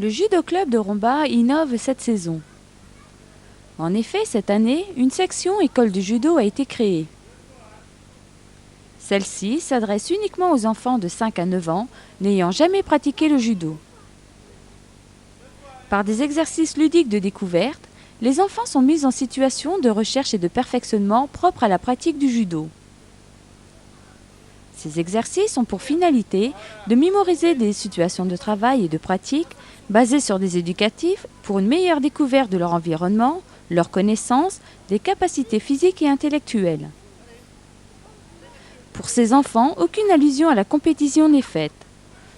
Le Judo Club de Romba innove cette saison. En effet, cette année, une section école de judo a été créée. Celle-ci s'adresse uniquement aux enfants de 5 à 9 ans n'ayant jamais pratiqué le judo. Par des exercices ludiques de découverte, les enfants sont mis en situation de recherche et de perfectionnement propre à la pratique du judo. Ces exercices ont pour finalité de mémoriser des situations de travail et de pratique basées sur des éducatifs pour une meilleure découverte de leur environnement, leurs connaissances, des capacités physiques et intellectuelles. Pour ces enfants, aucune allusion à la compétition n'est faite.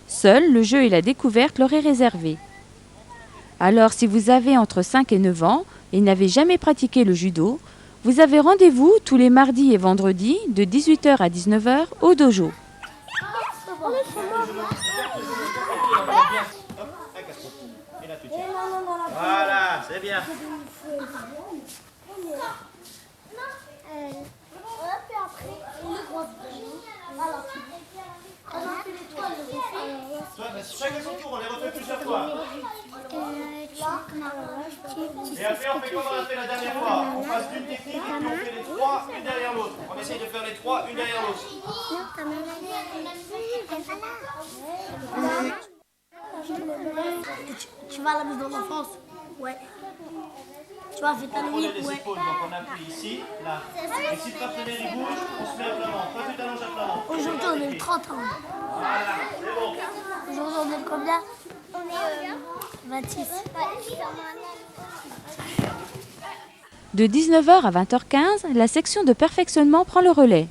Seul le jeu et la découverte leur est réservé. Alors si vous avez entre 5 et 9 ans et n'avez jamais pratiqué le judo, vous avez rendez-vous tous les mardis et vendredis de 18 h à 19 h au dojo. Voilà, c'est bien. Chacun son tour, on les refait plusieurs fois. Et après on fait comme on a fait la dernière fois. On passe d'une technique et puis on fait les trois, une derrière l'autre. On essaye de faire les trois, une derrière l'autre. Tu vas à la maison d'enfance? Ouais. Tu vas faire ta nuit? Contrôler les épaules, donc on appuie ici, là. Et si le partenaire il bouge, on se met à plat ventre. Toi tu t'allonges à plat ventre. Aujourd'hui on est le 30 ans. Voilà, c'est bon. Aujourd'hui on est le combien? On est 26. De 19 h à 20 h 15, la section de perfectionnement prend le relais.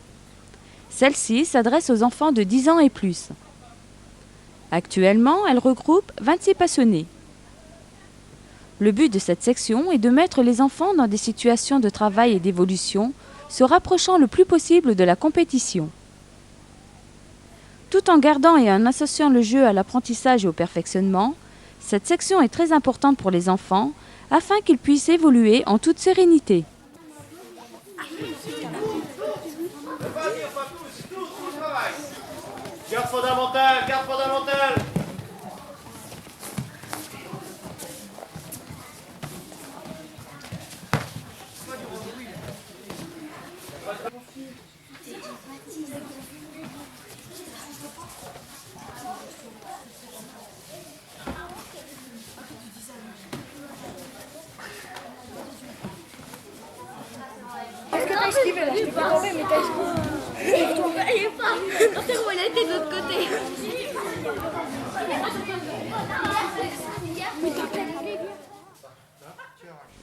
Celle-ci s'adresse aux enfants de 10 ans et plus. Actuellement, elle regroupe 26 passionnés. Le but de cette section est de mettre les enfants dans des situations de travail et d'évolution, se rapprochant le plus possible de la compétition. Tout en gardant et en associant le jeu à l'apprentissage et au perfectionnement, cette section est très importante pour les enfants afin qu'ils puissent évoluer en toute sérénité. Garde fondamentale, garde fondamentale. Qu'est-ce que t'as esquivé là? Je t'ai pas tombé, mais t'as esquivé. Je tombais pas. Non, c'est bon, il a été de l'autre côté.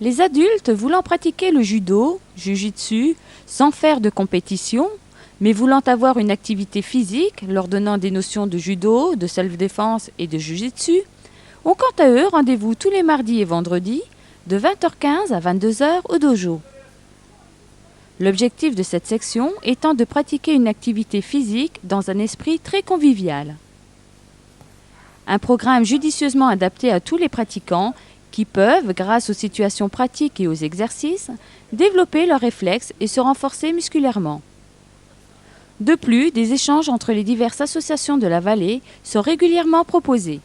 Les adultes voulant pratiquer le judo, jujitsu, sans faire de compétition, mais voulant avoir une activité physique leur donnant des notions de judo, de self-défense et de jujitsu, ont quant à eux rendez-vous tous les mardis et vendredis de 20 h 15 à 22 h au dojo. L'objectif de cette section étant de pratiquer une activité physique dans un esprit très convivial. Un programme judicieusement adapté à tous les pratiquants qui peuvent, grâce aux situations pratiques et aux exercices, développer leurs réflexes et se renforcer musculairement. De plus, des échanges entre les diverses associations de la vallée sont régulièrement proposés.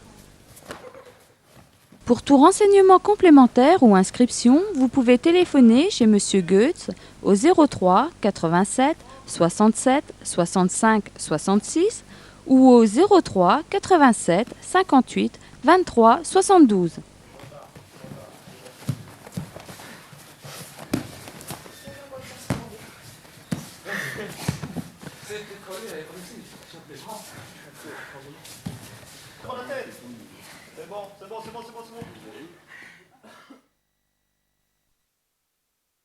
Pour tout renseignement complémentaire ou inscription, vous pouvez téléphoner chez M. Goetz au 03 87 67 65 66 ou au 03 87 58 23 72. Prends la tête. C'est bon, c'est bon, c'est bon, c'est bon, c'est bon.